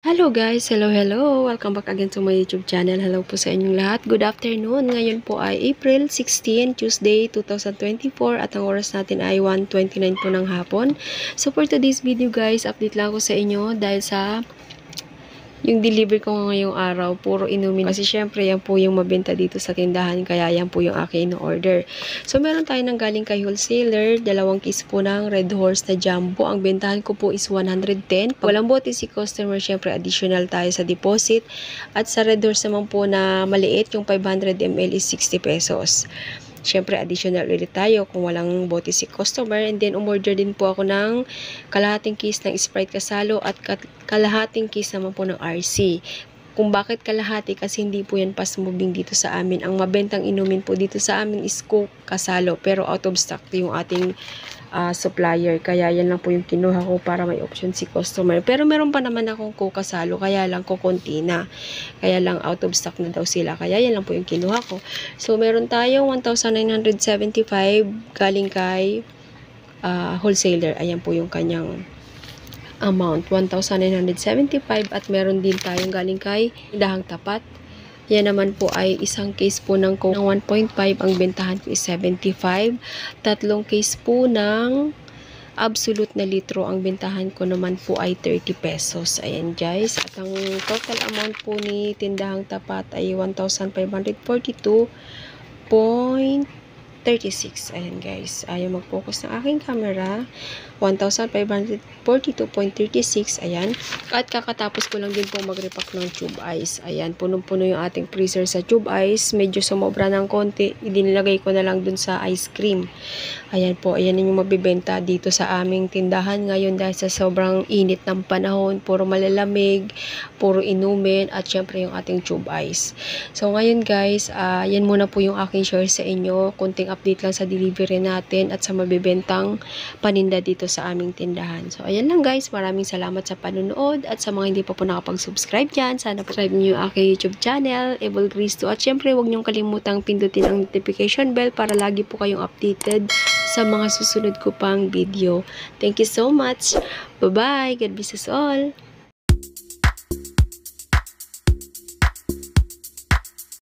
Hello guys! Hello! Welcome back again to my YouTube channel. Hello po sa inyong lahat. Good afternoon. Ngayon po ay April 16, Tuesday, 2024 at ang oras natin ay 1:29 po ng hapon. So for today's video guys, update lang ako sa inyo dahil sa yung deliver ko ngayong araw, puro inumin. Kasi syempre, yan po yung mabenta dito sa tindahan. Kaya yan po yung aking in-order. So, meron tayo ng galing kay wholesaler. 2 case po ng Red Horse na Jumbo. Ang bentahan ko po is 110. Pag walang bote si customer, syempre additional tayo sa deposit. At sa Red Horse naman po na maliit, yung 500 ml is 60 pesos. Syempre, additional ulit tayo kung walang bote si customer. And then, umorder din po ako ng kalahating case ng Sprite Kasalo at kalahating case naman po ng RC. Kung bakit kalahati, kasi hindi po yan fast moving dito sa amin. Ang mabentang inumin po dito sa amin is Coke Kasalo. Pero out of stock yung ating supplier. Kaya yan lang po yung kinuha ko para may option si customer. Pero meron pa naman akong Coke Kasalo. Kaya lang kukunti na. Kaya lang out of stock na daw sila. Kaya yan lang po yung kinuha ko. So meron tayong 1,975 galing kay wholesaler. Ayan po yung kanyang amount, 1,975 at meron din tayong galing kay Dahang Tapat. Yan naman po ay isang case po ng Coke ng 1.5, ang bentahan ko is 75. Tatlong case po ng Absolute na litro, ang bentahan ko naman po ay 30 pesos. Ayan guys, at ang total amount po ni Tindahang Tapat ay 1,542.36. Ayan guys, ayaw mag-focus ng aking camera. 1,542.36. Ayan. At kakatapos ko lang din po mag-repack ng tube ice. Ayan, punong-puno yung ating freezer sa tube ice. Medyo sumobra ng konti. Idinilagay ko na lang dun sa ice cream. Ayan po, ayan yung mabibenta dito sa aming tindahan ngayon dahil sa sobrang init ng panahon. Puro malalamig, puro inumin, at syempre yung ating tube ice. So ngayon guys, yan muna po yung aking share sa inyo. Kunting update lang sa delivery natin at sa mabibentang paninda dito sa aming tindahan. So, ayan lang guys. Maraming salamat sa panonood at sa mga hindi pa po nakapag-subscribe dyan. Sana subscribe nyo yung aking YouTube channel, Evil Grace 2. At syempre, huwag nyong kalimutang pindutin ang notification bell para lagi po kayong updated sa mga susunod ko pang video. Thank you so much. Bye-bye. God bless us all.